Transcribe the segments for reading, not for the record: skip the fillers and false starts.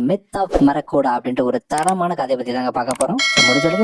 Myth of மரக்கோடா அப்படின்ற ஒரு தரமான கதையை பத்தி தாங்க பார்க்க போறோம்.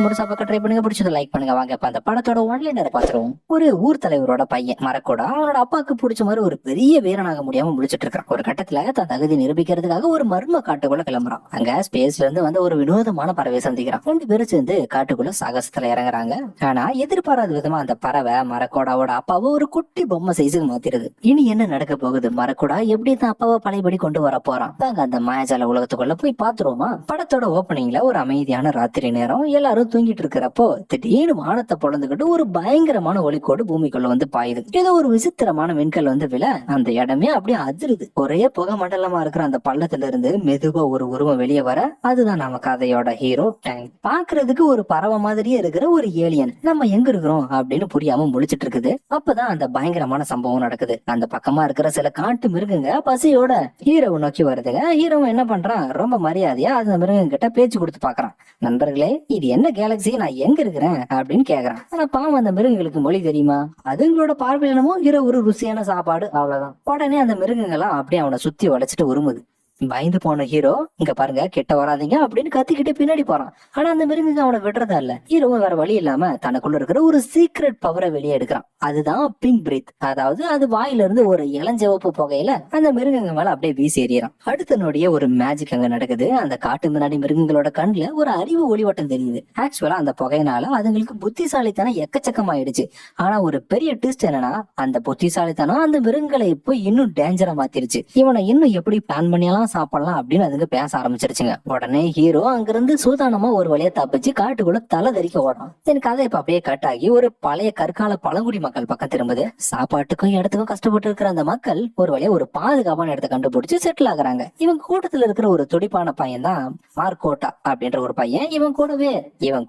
முடிச்சா பக்கம் ட்ரை பண்ணுங்க, பிடிச்சது லைக் பண்ணுங்க. வாங்க இப்ப அந்த படத்தோட ஒன்லைனர் பாத்துருவோம். ஒரு ஊர் தலைவரோட பையன் மரக்கோடா அவனோட அப்பாவுக்கு பிடிச்ச மாதிரி ஒரு பெரிய வீரனாக முடியாம முடிச்சிட்டு இருக்கான். ஒரு கட்டத்துல தன் தகுதி நிரூபிக்கிறதுக்காக ஒரு மர்ம காட்டுக்குள்ள கிளம்புறான். அங்க ஸ்பேஸ்ல இருந்து வந்து ஒரு வினோதமான பறவை சந்திக்கிறான். 2 பேரும் சேர்ந்து காட்டுக்குள்ள சாகசத்துல இறங்குறாங்க. ஆனா எதிர்பாராத விதமா அந்த பறவை மரக்கோடாவோட அப்பாவை ஒரு குட்டி பொம்மை சைஸுக்கு மாத்திருது. இனி என்ன நடக்க போகுது, மரக்கோடா எப்படி தான் அப்பாவை பழையபடி கொண்டு வர போறான், தாங்க அந்த மாயாஜால உலகத்துக்குள்ள போய் பாத்துருவோமா. படத்தோட ஓப்பனிங்ல ஒரு அமைதியான ராத்திரி நேரம், எல்லாரும் தூங்கிட்டு இருக்கிறப்போ திடீர்னு வானத்தை பொழந்துகிட்டு ஒரு பயங்கரமான ஒளிக்கோடு பூமிக்குள்ள வந்து பாயுது. ஏதோ ஒரு விசித்திரமான விண்கல் வந்து விழ அந்த இடமே அப்படியே அதிருது. ஒரே புகை மண்டலமா இருக்கிற அந்த பள்ளத்துல இருந்து மெதுவா ஒரு உருவம் வெளியே வர, அதுதான் நம்ம கதையோட ஹீரோ டேங்க். பாக்குறதுக்கு ஒரு பறவை மாதிரியே இருக்கிற ஒரு ஏலியன் நம்ம எங்க இருக்கிறோம் அப்படின்னு புரியாம முழிச்சிட்டு இருக்குது. அப்பதான் அந்த பயங்கரமான சம்பவம் நடக்குது. அந்த பக்கமா இருக்கிற சில காட்டு மிருகங்க பசியோட ஹீரோவை நோக்கி வருதுங்க. ஹீரோவும் என்ன பண்றான், ரொம்ப மரியாதையா அந்த மிருகம் கிட்ட பேச்சு கொடுத்து பாக்குறான். நண்பர்களே, இது என்ன கேலக்சி, நான் எங்க இருக்கிறேன் அப்படின்னு கேக்குறான். ஆனா பாவம் அந்த மிருகங்களுக்கு மொழி தெரியுமா, அதுங்களோட பார்வையினமோ ஹீரோ ஒரு ருசியான சாப்பாடு, அவ்வளவுதான். உடனே அந்த மிருகங்கள்லாம் அப்படியே அவனை சுத்தி வளைச்சிட்டு உருமுது. பயந்து போன ஹீரோ, இங்க பாருங்க கிட்ட வராதீங்க அப்படின்னு கத்திக்கிட்டு பின்னாடி போறான். ஆனா அந்த மிருகங்க அவனை விடுறதா இல்ல. ஹீரோவும் வேற வழி இல்லாம தனக்குள்ள இருக்கிற ஒரு சீக்ரெட் பவரை வெளியே எடுக்கிறான். அதுதான் பிங்க் பிரீத். அதாவது அது வாயில இருந்து ஒரு இளஞ்சிவப்பு புகையில அந்த மிருகங்க மேல அப்படியே வீசி எறியறான். அடுத்த நொடியே ஒரு மேஜிக் அங்க நடக்குது. அந்த காட்டு முன்னாடி மிருகங்களோட கண்ணுல ஒரு அறிவு ஒளிவட்டம் தெரியுது. ஆக்சுவலா அந்த புகையினால அதுங்களுக்கு புத்திசாலித்தனம் எக்கச்சக்கமாயிடுச்சு. ஆனா ஒரு பெரிய ட்விஸ்ட் என்னன்னா, அந்த புத்திசாலித்தனம் அந்த மிருகங்களை இப்போ இன்னும் டேஞ்சரா மாத்திருச்சு. இவனை இன்னும் எப்படி பிளான் பண்ணியெல்லாம் சாப்பிடலாம் அப்படின்னு அதுங்க பேச ஆரம்பிச்சிருச்சுங்க. உடனே ஹீரோ அங்கிருந்து சூதானமா ஒரு வழியா தப்பிச்சு காட்டுக்குள்ள தலை தெறிக்க ஓடுறான். எனக்கு கதை இப்ப அப்படியே கட் ஆகி ஒரு பழைய கற்கால பழங்குடி மக்கள் பக்கம் திரும்புது. சாப்பாட்டுக்கும் இடத்துக்கும் கஷ்டப்பட்டு இருக்கிற அந்த மக்கள் ஒரு வழியா ஒரு பாதுகாப்பான இடத்தை கண்டுபிடிச்சு செட்டில் ஆகுறாங்க. இவங்க கூட்டத்துல இருக்கிற ஒரு துடிப்பான பையன் தான் மார்க்கோட்டா அப்படின்ற ஒரு பையன். இவன்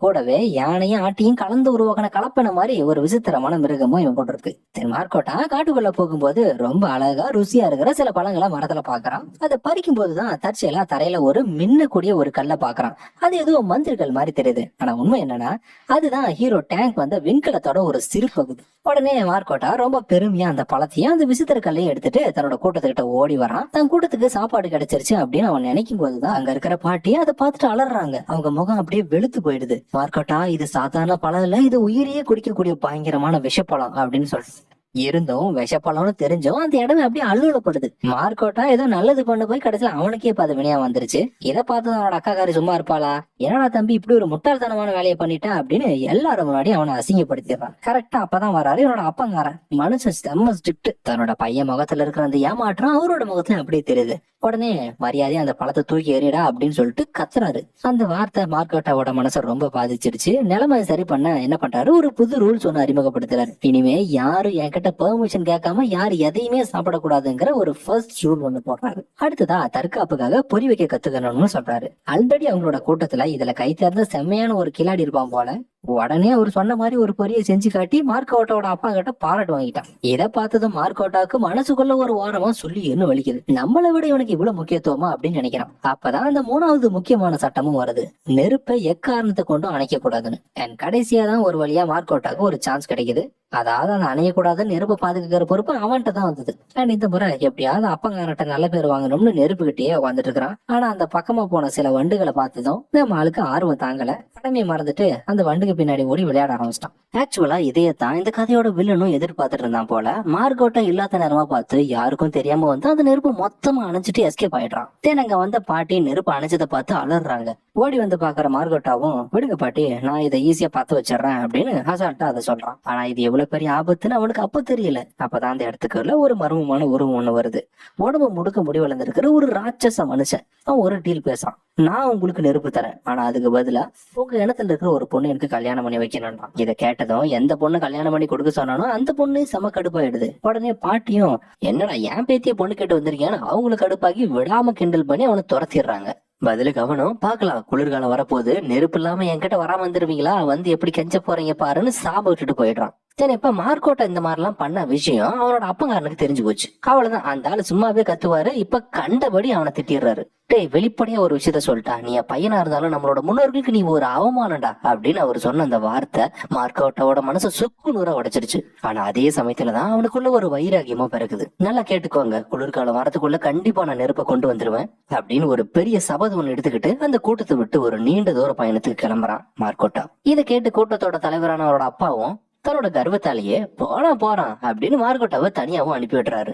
கூடவே யானையும் ஆட்டியும் கலந்து உருவாக்கின கலப்பன மாதிரி ஒரு விசித்திரமான மிருகமும் இவன் கூட இருக்கு. மார்க்கோட்டா காட்டுக்குள்ள போகும்போது ரொம்ப அழகா ருசியா இருக்கிற சில பழங்களை மரத்துல பாக்குறான். அதை பறிக்கும் போதுதான் தற்செயலா தரையில ஒரு மின்னக்கூடிய ஒரு கல்லை பாக்குறான். அது ஏதோ மந்திரங்கள் மாதிரி தெரியுது. ஆனா உண்மை என்னன்னா, அதுதான் ஹீரோ டேங்க் வந்த விண்கலத்தோட ஒரு சிறு பகுதி. உடனே மார்க்கோட்டா ரொம்ப பெருமையா அந்த பழத்தையும் அந்த விசித்திர கல்லையும் எடுத்துட்டு தன்னோட கூட்டத்துக்கிட்ட ஓடி வரான். தன் கூட்டத்துக்கு சாப்பாடு கிடைச்சிருச்சு அப்படின்னு அவன் நினைக்கும் போதுதான் அங்க இருக்கிற பாட்டி அதை பார்த்துட்டு அலறாங்க. அவங்க முகம் அப்படியே வெளுத்து போயிடுது. மார்க்கோட்டா, இது சாதாரண பழம் இல்ல, இது உயிரியே குடிக்கக்கூடிய பயங்கரமான விஷப்பழம் அப்படின்னு சொல்லிட்டு இருந்தும் விஷப்பழம்னு தெரிஞ்சும் அந்த இடமே அப்படியே அலுவலப்படுது. மார்க்கோட்டா ஏதோ நல்லது பண்ண போய் கடைசியில அவனுக்கே பார்த்து வினையா வந்துருச்சு. இதை பார்த்து அவனோட அக்காக்காரி சும்மா இருப்பாளா, என்னடா தம்பி இப்படி ஒரு முட்டாள்தனமான வேலையை பண்ணிட்டா அப்படின்னு எல்லாரும் முன்னாடி அவனை அசிங்கப்படுத்திடுறான். கரெக்டா அப்பதான் வராரு என்னோட அப்பங்காரன். மனுஷன் செம்ம ஸ்ட்ரிக்ட். தன்னோட பையன் முகத்துல இருக்கிற அந்த ஏமாற்றம் அவரோட முகத்துல அப்படியே தெரியுது. உடனே மரியாதையா அந்த பழத்தை தூக்கி எறிடா அப்படின்னு சொல்லிட்டு கத்துறாரு. அந்த வார்த்தை மார்க்கோட்டாவோட மனசை ரொம்ப பாதிச்சிருச்சு. நிலைமை சரி பண்ண என்ன பண்றாரு, ஒரு புது ரூல்ஸ் ஒண்ணு அறிமுகப்படுத்துறாரு. இனிமே யாரும் என்கிட்ட பெர்மிஷன் கேட்காம யாரு எதையுமே சாப்பிடக்கூடாதுங்கிற ஒரு ஃபர்ஸ்ட் ரூல் ஒண்ணு போடுறாரு. அடுத்ததா தற்காப்புக்காக பொறி வைக்க கத்துக்கணும்னு சொல்றாரு. ஆல்ரெடி அவங்களோட கூட்டத்துல இதுல கை தேர்ந்த செம்மையான ஒரு கிளாடி இருப்பான் போல. உடனே அவர் சொன்ன மாதிரி ஒரு பொரியை செஞ்சு காட்டி மார்க்கோட்டாவோட அப்பா கிட்ட பாராட்டு வாங்கிட்டான். இதை பார்த்ததும் மார்க்கோட்டாவுக்கு மனசுக்குள்ள ஒரு ஓரமா சொல்லி என்ன வலிக்குது, நம்மளை விட இவனுக்கு இவ்வளவு முக்கியத்துவமா அப்படின்னு நினைக்கிறான். அப்பதான் அந்த 3வது முக்கியமான சட்டமும் வருது, நெருப்பை எக்காரணத்தை கொண்டும் அணைக்க கூடாதுன்னு. அண்ட் கடைசியா தான் ஒரு வழியா மார்க்கோட்டாவுக்கு ஒரு சான்ஸ் கிடைக்குது. அதாவது அந்த அணையக்கூடாதுன்னு நெருப்பு பாதுகாக்கிற பொறுப்பு அவன்கிட்ட தான் வந்தது. அண்ட் இந்த முறை எப்படியாவது அப்பங்காரட்ட நல்ல பேர் வாங்கணும்னு நெருப்புகிட்டயே உட்காந்துட்டு இருக்கிறான். ஆனா அந்த பக்கமா போன சில வண்டுகளை பார்த்ததும் நம்ம ஆளுக்கு ஆர்வம் தாங்கல. கடமையை மறந்துட்டு அந்த வண்டுக்கு பின்னாடி ஓடி விளையாட ஆரம்பிச்சிட்டான். ஆக்சுவலா இதையத்தான் இந்த கதையோட வில்லனும் எதிர்பார்த்துட்டு இருந்தான் போல. மார்க்கோட்டா இல்லாத நேரமா பார்த்து யாருக்கும் தெரியாம வந்து அந்த நெருப்பு மொத்தமா அணைச்சிட்டு எஸ்கேப் ஆயிடுறான். அங்க வந்த பாட்டி நெருப்பு அணைச்சதை பார்த்து அலறாங்க. ஓடி வந்து பாக்குற மார்க்கோட்டாவும், விடுங்க பாட்டி, நான் இதை ஈஸியா பார்த்து வச்சிடறேன் அப்படின்னு அசால்ட்டா அதை சொல்றான். ஆனா இது எவ்வளவு பெரிய ஆபத்துன்னு அவனுக்கு அப்ப தெரியல. அப்பதான் அந்த இடத்துக்குள்ள ஒரு மர்மமான உருவம் ஒண்ணு வருது. உடம்பு முடுக்க முடிவளர்ந்திருக்கிற ஒரு ராட்சச மனுஷன். அவன் ஒரு டீல் பேசுறான். நான் உங்களுக்கு நெருப்பு தரேன், ஆனா அதுக்கு பதிலா உங்க இனத்துல இருக்கிற ஒரு பொண்ணு எனக்கு கல்யாணம் பண்ணி வைக்கணும்ன்றான். இதை கேட்டதும் எந்த பொண்ணு கல்யாணம் பண்ணி கொடுக்க சொன்னானோ அந்த பொண்ணு செம கடுப்பாயிடுது. உடனே பாட்டியும், என்னடா என் பேத்திய பொண்ணு கேட்டு வந்திருக்கேன்னு அவங்களுக்கு கடுப்பாக்கி விடாம கிண்டல் பண்ணி அவனை துரத்திடுறாங்க. பதிலுக்கு அவனும், பாக்கலாம் குளிர்காலம் வரப்போகுது, நெருப்பு இல்லாம என்கிட்ட வராம வந்துருவீங்களா, வந்து எப்படி கெஞ்ச போறீங்க பாருன்னு சாப விட்டுட்டு போயிடுறான். சரி, இப்ப மார்க்கோட்ட இந்த மாதிரி எல்லாம் பண்ண விஷயம் அவனோட அப்பங்காரனுக்கு தெரிஞ்சு போச்சு. அவ்வளவுதான், அந்த ஆளு சும்மாவே கத்துவாரு, இப்ப கண்டபடி அவனை திட்டிடுறாரு. டேய், வெளிப்படையா ஒரு விஷயத்த சொல்லிட்டா, நீ பையனா இருந்தாலும் நம்மளோட முன்னோர்களுக்கு நீ ஒரு அவமானம்டா அப்படின்னு அவர் சொன்ன அந்த வார்த்தை மார்க்கோட்டாவோட மனசை சுக்கு நூறா உடைச்சிருச்சு. ஆனா அதே சமயத்துலதான் அவனுக்குள்ள ஒரு வைராகியமும் பிறகுது. நல்லா கேட்டுக்கோங்க, குளிர்காலம் வரத்துக்குள்ள கண்டிப்பா நான் நெருப்பை கொண்டு வந்துருவேன் அப்படின்னு ஒரு பெரிய சபதம் ஒண்ணு எடுத்துக்கிட்டு அந்த கூட்டத்தை விட்டு ஒரு நீண்ட தூர பயணத்துக்கு கிளம்புறான் மார்க்கோட்டா. இதை கேட்டு கூட்டத்தோட தலைவரான அவரோட அப்பாவும் தன்னோட கர்வத்தாலேயே போறான் அப்படின்னு மார்க்கோட்டாவை தனியாவும் அனுப்பி விடுறாரு.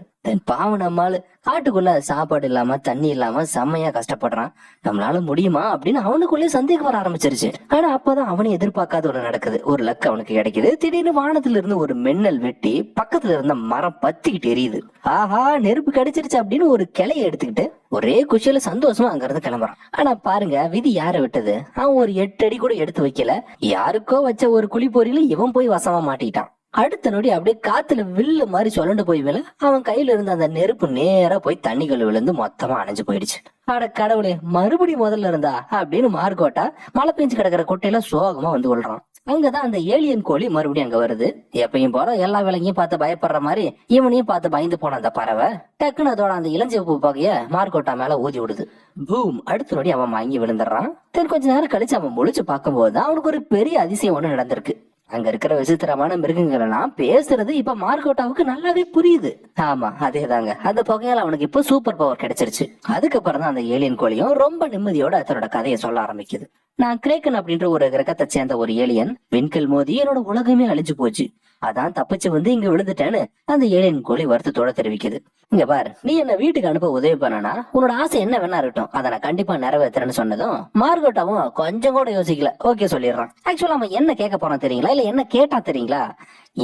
பாவம், நம்மால காட்டுக்குள்ள சாப்பாடு இல்லாம தண்ணி இல்லாம செம்மையா கஷ்டப்படுறான், நம்மளால முடியுமா அப்படின்னு அவனுக்குள்ளே சந்தேகம் வர ஆரம்பிச்சிருச்சு. ஆனா அப்பதான் அவனே எதிர்பார்க்காத ஒண்ணு நடக்குது. ஒரு லக் அவனுக்கு கிடைக்குது. திடீர்னு வானத்துல இருந்து ஒரு மின்னல் வெட்டி பக்கத்துல இருந்த மரம் பத்திக்கிட்டு எரியுது. ஆஹா, நெருப்பு கிடைச்சிருச்சு அப்படின்னு ஒரு கிளைய எடுத்துக்கிட்டு ஒரே குஷியில சந்தோஷமா அங்க இருந்து கிளம்புறான். ஆனா பாருங்க, விதி யாரை விட்டது, அவன் ஒரு 8 அடி கூட எடுத்து வைக்கல, யாருக்கோ வச்ச ஒரு குழிப்பொறியில இவன் போய் வசமா மாட்டிட்டான். அடுத்த நொடி அப்படியே காத்துல வில்லு மாதிரி சுழண்டு போய் விழ அவன் கையில இருந்த அந்த நெருப்பு நேரா போய் தண்ணிகள் விழுந்து மொத்தமா அணைஞ்சு போயிடுச்சு. அட கடவுளே, மறுபடியும் முதல்ல இருந்தா அப்படின்னு மார்க்கோட்டா மழை பெஞ்சு கிடக்குற கொட்டையில சோகமா வந்து விழுறான். அங்கதான் அந்த ஏலியன் கோழி மறுபடியும் அங்க வருது. எப்பயும் போற எல்லா விலங்கையும் பார்த்து பயப்படுற மாதிரி இவனையும் பார்த்து பயந்து போன அந்த பறவை டக்குன்னு அதோட அந்த இளஞ்சிவப்பு பகைய மார்க்கோட்டா மேல ஊதி விடுது. பூம், அடுத்த நொடி அவன் வாங்கி விழுந்துடுறான். கொஞ்ச நேரம் கழிச்சு அவன் முழிச்சு பார்க்கும்போது அவனுக்கு ஒரு பெரிய அதிசயம் ஒண்ணு நடந்திருக்கு. அங்க இருக்கிற விசித்திரமான மிருகங்கள் எல்லாம் பேசுறது இப்ப மார்க்கோட்டாவுக்கு நல்லாவே புரியுது. ஆமா, அதேதாங்க, அந்த புகையால அவனுக்கு இப்ப சூப்பர் பவர் கிடைச்சிருச்சு. அதுக்கப்புறம் தான் அந்த ஏலியன் கோழியும் ரொம்ப நிம்மதியோட தன்னோட கதையை சொல்ல ஆரம்பிக்குது. நான் கிரேக்கன் அப்படின்ற ஒரு கிரகத்தை சேர்ந்த ஒரு ஏலியன், விண்கல் மோதி என்னோட உலகமே அழிஞ்சு போச்சு, அதான் தப்பிச்சு வந்து இங்க விழுந்துட்டேன்னு அந்த ஏலியன் கோழி வருத்தத்தோட தெரிவிக்குது. இங்க பாரு, நீ என்ன வீட்டுக்கு அனுப்ப உதவி பண்ணனா உன்னோட ஆசை என்ன வேணா இருக்கட்டும், அதை நான் கண்டிப்பா நிறைவேற்றுறேன்னு சொன்னதும் மார்கோட்டாவும் கொஞ்சம் கூட யோசிக்கல ஓகே சொல்லிடுறான். ஆக்சுவலா அவன் என்ன கேட்க போறான் தெரியுங்களா, இல்ல என்ன கேட்டா தெரியுங்களா,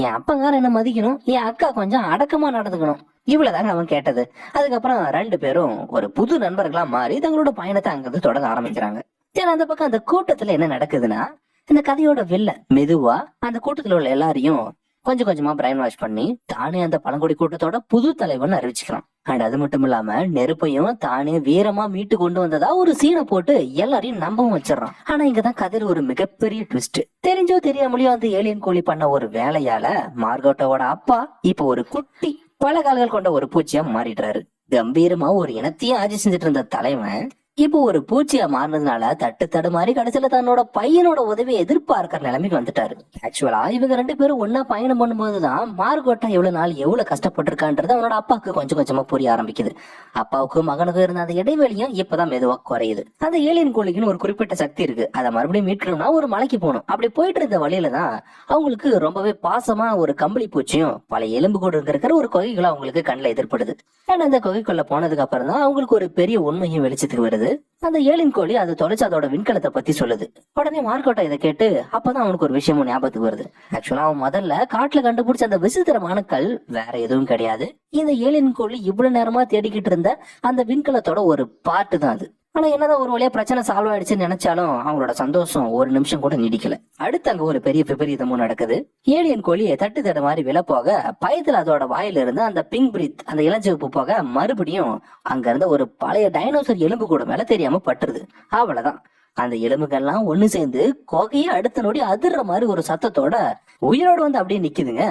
என் அப்பங்கார என்ன மதிக்கணும், என் அக்கா கொஞ்சம் அடக்கமா நடந்துக்கணும், இவ்வளவுதாங்க அவன் கேட்டது. அதுக்கப்புறம் 2 பேரும் ஒரு புது நண்பர்களா மாறி தங்களோட பயணத்தை அங்கிருந்து தொடங்க ஆரம்பிக்கிறாங்க. சரி, அந்த பக்கம் அந்த கூட்டத்துல என்ன நடக்குதுன்னா, இந்த கதையோட வில்ல மெதுவா அந்த கூட்டத்துல உள்ள எல்லாரையும் கொஞ்சம் கொஞ்சமா பிரைன் வாஷ் பண்ணி தானே அந்த பழங்குடி கூட்டத்தோட புது தலைவன் அறிவிச்சுக்கிறான். அண்ட் அது மட்டும் இல்லாம நெருப்பையும் தானே வீரமா மீட்டு கொண்டு வந்ததா ஒரு சீனை போட்டு எல்லாரையும் நம்பவும் வச்சிடறான். ஆனா இங்கதான் கதையில ஒரு மிகப்பெரிய ட்விஸ்ட். தெரிஞ்சோ தெரியாமலையோ அந்த ஏலியன் கோழி பண்ண ஒரு வேலையால மார்கோட்டாவோட அப்பா இப்ப ஒரு குட்டி பல கால்கள் கொண்ட ஒரு பூச்சியா மாறிடுறாரு. கம்பீரமா ஒரு இனத்தையும் ஆட்சி செஞ்சுட்டு இருந்த தலைவன் இப்போ ஒரு பூச்சியா மாறினதுனால தட்டு தடுமாறி கடைசியில தன்னோட பையனோட உதவியை எதிர்பார்க்கிற நிலைமைக்கு வந்துட்டாரு. ஆக்சுவலா இவங்க 2 பேரும் ஒன்னா பயணம் பண்ணும்போதுதான் மார்கோட்டா எவ்வளவு நாள் எவ்வளவு கஷ்டப்பட்டிருக்கான்றது அவனோட அப்பாவுக்கு கொஞ்சம் கொஞ்சமா புரிய ஆரம்பிக்குது. அப்பாவுக்கும் மகனுக்கும் இருந்த அந்த இடைவெளியும் இப்பதான் மெதுவா குறையுது. அந்த ஏலியன் கோழிக்குன்னு ஒரு குறிப்பிட்ட சக்தி இருக்கு, அதை மறுபடியும் மீட்கணும்னா ஒரு மலைக்கு போகணும். அப்படி போயிட்டு இருந்த வழியில தான் அவங்களுக்கு ரொம்பவே பாசமா ஒரு கம்பளி பூச்சியும் பல எலும்பு கூட இருக்கிற ஒரு குகைகளும் அவங்களுக்கு கண்ணில் எதிர்படுது. அந்த குகைக்குள்ள போனதுக்கு அப்புறம் தான் அவங்களுக்கு ஒரு பெரிய உண்மையும் வெளிச்சத்துக்கு வருது. அந்த ஏலியன் கோழி அதை தொலைச்சு அதோட விண்கலத்தை பத்தி சொல்லுது. உடனே மார்க்கோட்டா இதை கேட்டு அப்பதான் அவனுக்கு ஒரு விஷயமும் ஞாபகத்துக்கு வருது. ஆக்சுவலா அவன் முதல்ல காட்டுல கண்டுபிடிச்ச அந்த விசித்திரமான கல் வேற எதுவும் கிடையாது, இந்த ஏலியன் கோழி இவ்வளவு நேரமா தேடிக்கிட்டு இருந்த அந்த விண்கலத்தோட ஒரு பார்ட்டு தான் அது. ஆனா என்னதான் ஒரு வழியா பிரச்சனை சால்வ் ஆயிடுச்சுன்னு நினைச்சாலும் அவங்களோட சந்தோஷம் ஒரு நிமிஷம் கூட நீடிக்கல. அடுத்து அங்க ஒரு பெரிய விபரீதமும் நடக்குது. ஏலியன் கோழியை தட்டு தட மாதிரி விழ போக பயத்துல அதோட வாயில இருந்து அந்த பிங்க் பிரீத் அந்த இளஞ்சிவப்பு போக மறுபடியும் அங்க இருந்த ஒரு பழைய டைனோசர் எலும்பு கூட மேல தெரியாம பட்டுருது. அவ்வளவுதான், அந்த எலும்புகள்லாம் ஒண்ணு சேர்ந்து கொகையை அடுத்த நொடி அதிர்ற மாதிரி ஒரு சத்தத்தோட உயிரோடு வந்து அப்படியே நிக்குதுங்க.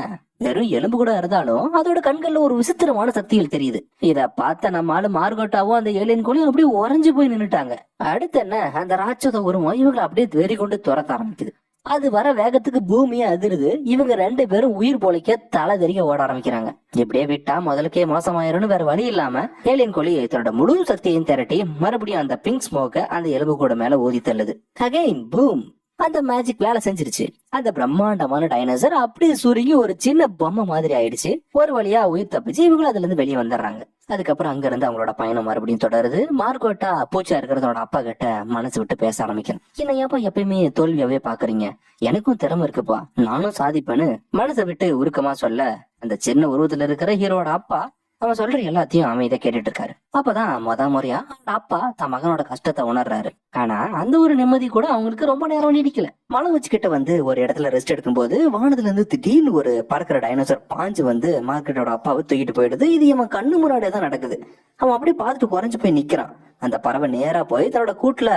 வெறும் எலும்பு கூட இருந்தாலும் அதோட கண்கள்ல ஒரு விசித்திரமான சக்திகள் தெரியுது. இத பார்த்த நம்ம ஆளு மார்கோட்டாவும் அந்த ஏலியன் கோழியும் அப்படியே உறைஞ்சு போய் நின்னுட்டாங்க. அடுத்து என்ன, அந்த ராட்சத உருவம் இவங்களை அப்படியே வெறி கொண்டு துரத்த ஆரம்பிக்குது. அது வர வேகத்துக்கு பூமியே அதிருது. இவங்க 2 பேரும் உயிர் பொழைக்க தலை தெறிக்க ஓட ஆரம்பிக்கிறாங்க. இப்படியே விட்டா முதலுக்கே மோசமாயிரும்னு வேற வழி இல்லாம ஏலியன் கோழி தன்னோட முழு சக்தியையும் திரட்டி மறுபடியும் அந்த பிங்க் ஸ்மோக்க அந்த எலும்பு கூட மேல ஊதி தள்ளுது. அகைன் பூம், அந்த மேஜிக் வேலை செஞ்சிருச்சு. அந்த பிரம்மாண்டமான டைனோசர் அப்படியே சுருங்கி ஒரு சின்ன பொம்மை மாதிரி ஆயிடுச்சு. ஒரு வழியா உயிர் தப்பிச்சு இவங்களும் அதுல இருந்து வெளியே வந்துடுறாங்க. அதுக்கப்புறம் அங்க இருந்து அவங்களோட பயணம் மறுபடியும் தொடருது. மார்கோட்டா பூச்சா இருக்கிறதோட அப்பா கிட்ட மனசு விட்டு பேச ஆரம்பிக்கிறேன். என்ன ஏப்பா எப்பயுமே தோல்வியாவே பாக்குறீங்க, எனக்கும் திறமை இருக்குப்பா, நானும் சாதிப்பேன்னு மனசை விட்டு உருக்கமா சொல்ல அந்த சின்ன உருவத்துல இருக்கிற ஹீரோட அப்பா அவன் சொல்ற எல்லாத்தையும் அமைதியா கேட்டுட்டு இருக்காரு. அப்பதான் முறையா அந்த அப்பா தன் மகனோட கஷ்டத்தை உணர்றாரு. ஆனா அந்த ஒரு நிம்மதி கூட அவங்களுக்கு ரொம்ப நேரம் நீடிக்கல. மலை உச்சிக்கிட்ட வந்து ஒரு இடத்துல ரெஸ்ட் எடுக்கும்போது வானத்துல இருந்து திடீர்னு ஒரு பறக்கிற டைனோசர் பாஞ்சு வந்து மார்க்கெட்டோட அப்பாவை தூக்கிட்டு போயிடுது. இது இவன் கண்ணு முன்னாடியே தான் நடக்குது. அவன் அப்படியே பார்த்துட்டு குறைஞ்சு போய் நிக்கிறான். அந்த பறவை நேரா போய் தன்னோட கூட்டுல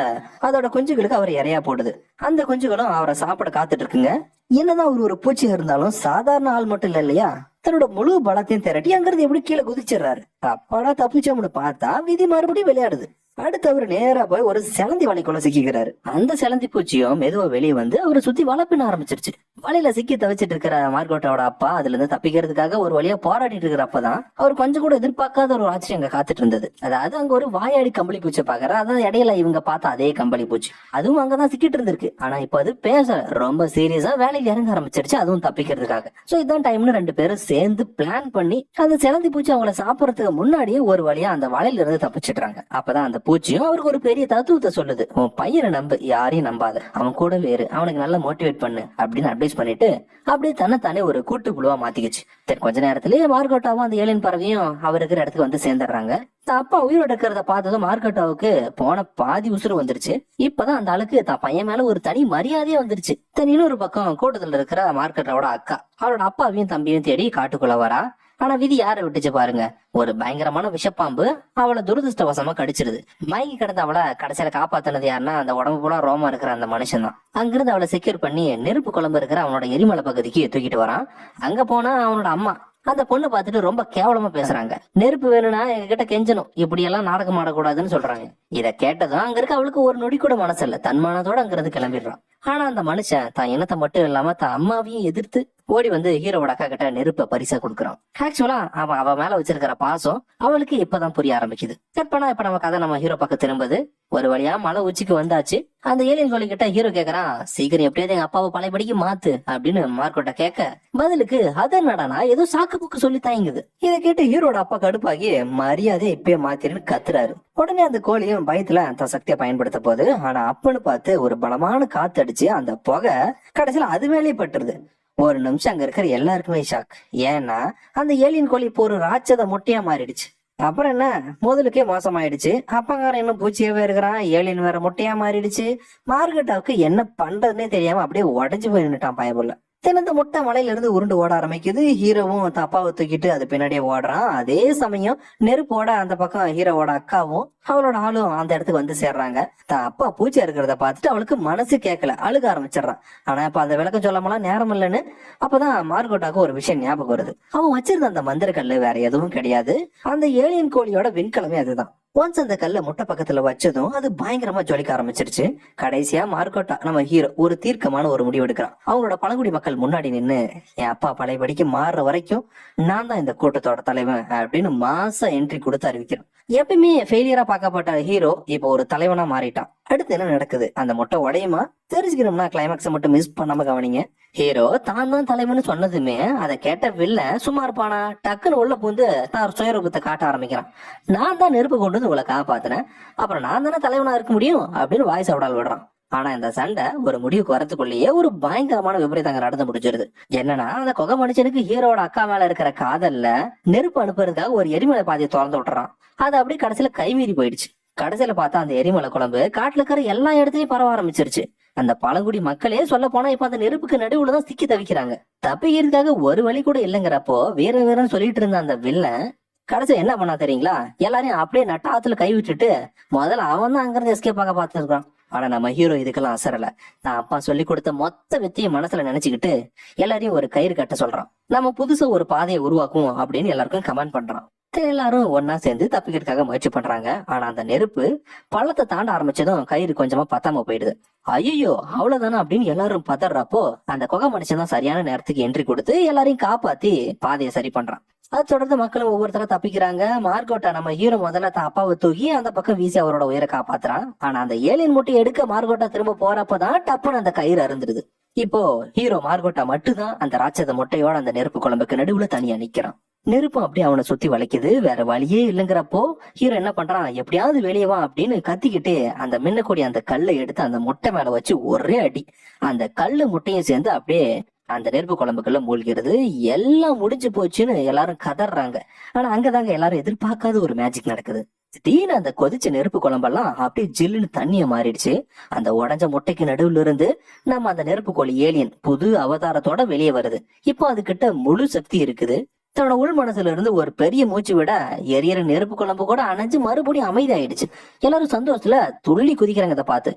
அதோட குஞ்சுகளுக்கு அவர் இரையா போடுது. அந்த குஞ்சுகளும் அவரை சாப்பிட காத்துட்டு இருக்குங்க. என்னதான் ஒரு பூச்சி இருந்தாலும் சாதாரண ஆள் மட்டும் இல்ல இல்லையா, தன்னோட முழு பலத்தையும் திரட்டி அங்கிருந்து எப்படி கீழே குதிச்சிடுறாரு. அப்பாடா தப்பிச்சோம்னு பார்த்தா விதி மறுபடியும் விளையாடுது. அடுத்து அவரு நேரா போய் ஒரு சிலந்தி வலைக்குள்ள சிக்கிக்கிறாரு. அந்த சிலந்தி பூச்சியும் மெதுவா வெளியே வந்து அவரை சுத்தி வலை பின்ன ஆரம்பிச்சிருச்சு. வலையில சிக்கி தவிச்சிட்டு இருக்கிற மார்கோட்டாவோட அப்பா அதுல இருந்து தப்பிக்கிறதுக்காக ஒரு வழியா போராடிட்டு இருக்கிறப்பதான் அவர் கொஞ்சம் கூட எதிர்பார்க்காத ஒரு ஆச்சரியம் அங்க காத்துட்டு இருந்தது. அதாவது அங்க ஒரு வாயாடி கம்பளி பூச்சி பாக்குற, அதாவது இடையில இவங்க பார்த்த அதே கம்பளி பூச்சி அதுவும் அங்கதான் சிக்கிட்டு இருந்திருக்கு. ஆனா இப்ப அது பேச ரொம்ப சீரியஸா வேலையில இறங்க ஆரம்பிச்சிருச்சு, அதுவும் தப்பிக்கிறதுக்காக. சோ இதான் டைம்னு ரெண்டு பேரும் சேர்ந்து பிளான் பண்ணி அந்த சிலந்தி பூச்சி அவங்கள சாப்பிடறதுக்கு முன்னாடியே ஒரு வழியா அந்த வலையில இருந்து தப்பிச்சிடுறாங்க. அப்பதான் அந்த பூச்சியும் அவருக்கு ஒரு பெரிய தத்துவத்தை சொல்லுது. உன் பையனை நம்பு, யாரையும் நம்பாத, அவன் கூட வேறு, அவனுக்கு நல்லா மோட்டிவேட் பண்ணு அப்படின்னு அட்வைஸ் பண்ணிட்டு அப்படியே தன்னைத்தானே ஒரு கூட்டு புழுவா மாத்திக்கிச்சு. கொஞ்ச நேரத்திலேயே மார்கோட்டாவும் அந்த ஏலியன் பறவையும் அவர் இருக்கிற இடத்துக்கு வந்து சேர்ந்துடுறாங்க. அப்பா உயிரோட இருக்கிறத பார்த்ததும் மார்கோட்டாவுக்கு போன பாதி உசுறு வந்துருச்சு. இப்பதான் அந்த ஆளுக்கு தான் பையன் மேல ஒரு தனி மரியாதையே வந்துருச்சு. இன்னொரு பக்கம் கூட்டத்துல இருக்கிற மார்கோட்டாவோட அக்கா அவரோட அப்பாவையும் தம்பியும் தேடி காட்டுக்குள்ள வரா. ஆனா விதி யாரை விட்டுச்சு பாருங்க, ஒரு பயங்கரமான விஷப்பாம்பு அவளை துரதிருஷ்டவசமா கடிச்சிருது. மயங்கி கிடந்து அவளை கடைசியில காப்பாத்தினது யாருன்னா அந்த உடம்பு போல ரோமா இருக்கிற அந்த மனுஷன் தான். அங்கிருந்து அவளை செக்யூர் பண்ணி நெருப்பு குழம்பு இருக்கிற அவனோட எரிமலை பகுதிக்கு தூக்கிட்டு வரான். அங்க போனா அவனோட அம்மா அந்த பொண்ணு பார்த்துட்டு ரொம்ப கேவலமா பேசுறாங்க. நெருப்பு வேணும்னா எங்க கிட்ட கெஞ்சணும், இப்படி எல்லாம் நாடகம் ஆடக்கூடாதுன்னு சொல்றாங்க. இத கேட்டதும் அங்க இருக்க அவளுக்கு ஒரு நொடி கூட மனசு இல்ல, தன்மானத்தோட அங்கிருந்து கிளம்பிடுறான். ஆனா அந்த மனுஷன் தான் இனத்தை மட்டும் இல்லாம தான் அம்மாவையும் எதிர்த்து ஓடி வந்து ஹீரோவோட அக்கா கிட்ட நெருப்ப பரிசா கொடுக்குறான். ஆக்சுவலா அவ மேல வச்சிருக்கிற பாசம் அவளுக்கு இப்பதான் புரிய ஆரம்பிக்குது. கட் பண்ணா இப்ப நம்ம கதை நம்ம ஹீரோ பக்கம் திரும்புது. ஒரு வழியா மலை உச்சிக்கு வந்தாச்சு. அந்த ஏலியன் கோழி கிட்ட ஹீரோ கேக்குறான், சீக்கிரம் எப்படியாவது எங்க அப்பாவை பழையபடிக்கு மாத்து அப்படின்னு மார்க்கோட்ட கேட்க, பதிலுக்கு அது என்னடானா ஏதோ சாக்கு புக்கு சொல்லி தாங்குது. இதை கேட்டு ஹீரோட அப்பா கடுப்பாகி மரியாதை இப்பயே மாத்திருன்னு கத்துறாரு. உடனே அந்த கோழியும் பயத்துல தன் சக்தியை பயன்படுத்த போகுது. ஆனா அப்பன்னு பார்த்து ஒரு பலமான காத்து அடிச்சு அந்த புகை கடைசியில அது மேலேயே பட்டுருது. ஒரு நிமிஷம் அங்க இருக்கிற எல்லாருக்குமே ஷாக். ஏன்னா அந்த ஏலியன் கோழி இப்போ ஒரு ராட்சத மொட்டையா மாறிடுச்சு. அப்புறம் என்ன, முதலுக்கே மோசமாயிடுச்சு. அப்பங்காரன் இன்னும் பூச்சியாவே இருக்கிறான், ஏலியன் வேற மொட்டையா மாறிடுச்சு. மார்கெட்டாவுக்கு என்ன பண்றதுன்னே தெரியாம அப்படியே உடஞ்சு போய் நின்னுட்டான் பயபுள்ள. தினந்த முட்டை மலையில இருந்து உருண்டு ஓட ஆரம்பிக்குது. ஹீரோவும் தப்பாவை தூக்கிட்டு அது பின்னாடியே ஓடுறான். அதே சமயம் நெருப்போட அந்த பக்கம் ஹீரோவோட அக்காவும் அவளோட ஆளும் அந்த இடத்துக்கு வந்து சேர்றாங்க. தான் அப்பா பூச்சியா இருக்கிறத பார்த்துட்டு அவளுக்கு மனசு கேட்கல, அழுக ஆரம்பிச்சிடறான். ஆனா இப்ப அந்த விளக்கம் சொல்லாமலாம் நேரம் இல்லைன்னு அப்பதான் மார்கோட்டாக்கு ஒரு விஷயம் ஞாபகம் வருது. அவன் வச்சிருந்த அந்த மந்திர கல்லு வேற எதுவும் கிடையாது, அந்த ஏலியன் கோழியோட விண்கலமே அதுதான். ஒன்ஸ் அந்த கல்ல முட்டை பக்கத்துல வச்சதும் அது பயங்கரமா ஜொலிக்க ஆரம்பிச்சிருச்சு. கடைசியா மார்க்கோட்டா நம்ம ஹீரோ ஒரு தீர்க்கமான ஒரு முடிவு எடுக்கிறான். அவங்களோட பழங்குடி மக்கள் முன்னாடி நின்னு, என் அப்பா பழையபடிக்கு மாறுற வரைக்கும் நான் தான் இந்த கூட்டத்தோட தலைவன் அப்படின்னு மாச என்ட்ரி கொடுத்து அறிவிக்கிறான். எப்பயுமே ஃபெயிலியரா பார்க்கப்பட்ட ஹீரோ இப்போ ஒரு தலைவனா மாறிட்டான். அடுத்து என்ன நடக்குது, அந்த முட்டை உடையுமா தெரிஞ்சுக்கணும்னா கிளைமேக்ஸை மட்டும் மிஸ் பண்ணாம கவனிங்க. ஹீரோ தான் தான் தலைவன்னு சொன்னதுமே அதை கேட்ட வில்ல சும்மா இருப்பானா, டக்குன்னு உள்ள பூந்து தான் சுயரூபத்தை காட்ட ஆரம்பிக்கிறான். நான் தான் நெருப்பு கொண்டு வந்து உங்களை காப்பாத்தினேன், அப்புறம் நான் தானே தலைவனா இருக்க முடியும் அப்படின்னு வாய்ஸ் அவடால் விடுறான். ஆனா இந்த சண்டை ஒரு முடிவுக்கு வரத்துக்குள்ளேயே ஒரு பயங்கரமான விபரீதங்க நடந்து முடிச்சிருது. என்னன்னா அந்த கொகை மனுஷனுக்கு ஹீரோட அக்கா மேல இருக்கிற காதல்ல நெருப்பு அனுப்புறதுக்காக ஒரு எரிமலை பாதையை திறந்து விட்டுறான். அது அப்படியே கடைசியில கைமீறி போயிடுச்சு. கடைசியில பார்த்தா அந்த எரிமலை குழம்பு காட்டுல இருக்கிற எல்லா இடத்துலயும் பரவ ஆரம்பிச்சிருச்சு. அந்த பழங்குடி மக்களே சொல்ல போனா இப்ப அந்த நெருப்புக்கு நடுவுலதான் சிக்கி தவிக்கிறாங்க. தப்பிக்கிறதுக்காக ஒரு வழி கூட இல்லைங்கிறப்போ வீரன்னு சொல்லிட்டு இருந்த அந்த வில்லன் கடைசி என்ன பண்ணா தெரியுங்களா, எல்லாரையும் அப்படியே நட்டாத்துல கை விட்டுட்டு முதல்ல அவன் தான் அங்கிருந்து எஸ்கேப் ஆக பார்த்துருக்கான். ஆனா நம்ம ஹீரோ இதுக்கெல்லாம் அசரல. நான் அப்பா சொல்லி கொடுத்த மொத்த வெத்தியை மனசுல நினைச்சுக்கிட்டு எல்லாரையும் ஒரு கயிறு கட்ட சொல்றான். நம்ம புதுசா ஒரு பாதையை உருவாக்கும் அப்படின்னு எல்லாருக்கும் கமெண்ட் பண்றான். எல்லாரும் ஒன்னா சேர்ந்து தப்பிக்கிறதுக்காக முயற்சி பண்றாங்க. ஆனா அந்த நெருப்பு பள்ளத்தை தாண்ட ஆரம்பிச்சதும் கயிறு கொஞ்சமா பத்தாம போயிடுது. ஐயோ அவ்வளவுதானே அப்படின்னு எல்லாரும் பதறப்போ அந்த கொகை மனுஷன் தான் சரியான நேரத்துக்கு என்ட்ரி கொடுத்து எல்லாரையும் காப்பாத்தி பாதையை சரி பண்றான். அது தொடர்ந்து மக்களும் ஒவ்வொருத்தர தப்பிக்கிறாங்க. மார்கோட்டா நம்ம ஹீரோ முதல்ல தான் அப்பாவை தூக்கி அந்த பக்கம் வீசி அவரோட உயிரை காப்பாத்துறான். ஆனா அந்த ஏலியன் முட்டையை எடுக்க மார்கோட்டா திரும்ப போறப்பதான் டப்புன்னு அந்த கயிறு அருந்துருது. இப்போ ஹீரோ மார்கோட்டா மட்டும்தான் அந்த ராட்சத முட்டையோட அந்த நெருப்பு குழம்புக்கு நடுவுல தனியா நிக்கிறான். நெருப்பு அப்படியே அவனை சுத்தி வளைக்குது. வேற வழியே இல்லைங்கிறப்போ ஹீரோ என்ன பண்றான், எப்படியாவது வெளியே வா அப்படின்னு கத்திக்கிட்டு அந்த மின்னக்கூடிய அந்த கல்லை எடுத்து அந்த முட்டை மேல வச்சு ஒரே அடி. அந்த கல்லு முட்டையும் சேர்ந்து அப்படியே அந்த நெருப்பு குழம்புக்குள்ள மூழ்கிறது. எல்லாம் முடிஞ்சு போச்சுன்னு எல்லாரும் கதறாங்க. ஆனா அங்கதாங்க எல்லாரும் எதிர்பார்க்காத ஒரு மேஜிக் நடக்குது. திடீர்னு அந்த கொதிச்ச நெருப்பு குழம்பெல்லாம் அப்படியே ஜில்லுன்னு தண்ணிய மாறிடுச்சு. அந்த உடைஞ்ச முட்டைக்கு நடுவுல இருந்து நம்ம அந்த நெருப்பு கோழி ஏலியன் புது அவதாரத்தோட வெளியே வருது. இப்போ அதுகிட்ட முழு சக்தி இருக்குது. தன்னோட உள் மனசுல இருந்து ஒரு பெரிய மூச்சு விட எரியற நெருப்பு குழம்பு கூட அணைஞ்சு மறுபடியும் அமைதியாயிடுச்சு. எல்லாரும் சந்தோஷத்துல துள்ளி குதிக்கிறாங்க இதை பார்த்து.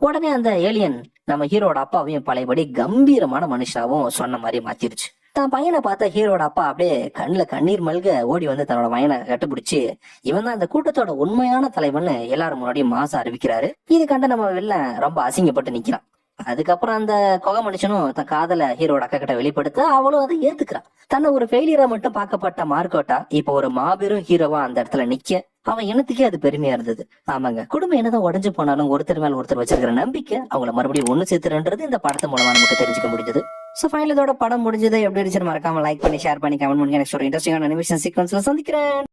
உடனே அந்த ஏலியன் நம்ம ஹீரோட அப்பாவையும் பழையபடி கம்பீரமான மனுஷாவும் சொன்ன மாதிரி மாத்திருச்சு. தான் பையனை பார்த்த ஹீரோட அப்பா அப்படியே கண்ணுல கண்ணீர் மல்க ஓடி வந்து தன்னோட பையனை கட்டுப்பிடிச்சு, இவன் தான் அந்த கூட்டத்தோட உண்மையான தலைவன்னு எல்லாரும் முன்னாடியும் மாசா அறிவிக்கிறாரு. இது கண்ட நம்ம வெளில ரொம்ப அசிங்கப்பட்டு நிக்கிறான். அதுக்கப்புறம் அந்த கொகை மனுஷனும் தன் காதல ஹீரோட அக்கா கிட்ட வெளிப்படுத்த அவளும் அதை ஏத்துக்கிறான். தன்னை ஒரு ஃபெயிலியரா மட்டும் பார்க்கப்பட்ட மார்க்கோட்டா இப்ப ஒரு மாபெரும் ஹீரோவா அந்த இடத்துல நிக்க அவன் இனத்துக்கே அது பெருமையா இருந்தது. ஆமாங்க, குடும்பம் என்னதான் உடஞ்சு போனாலும் ஒருத்தர் மேல ஒருத்தர் வச்சிருக்கிற நம்பிக்கை அவங்கள மறுபடியும் ஒண்ணு சேர்த்துறன்றது இந்த படத்து மூலமா நமக்கு தெரிஞ்சுக்க முடிஞ்சது. சோ ஃபைனல் இதோட படம் முடிஞ்சது. எப்படி இருந்துச்சு மறக்காம லைக் பண்ணி ஷேர் பண்ணி கமெண்ட் பண்ணுங்க. நெக்ஸ்ட் ஒரு இன்ட்ரெஸ்டிங்கான அனிமேஷன் சீக்வன்ஸ்ல சந்திக்கிறேன்.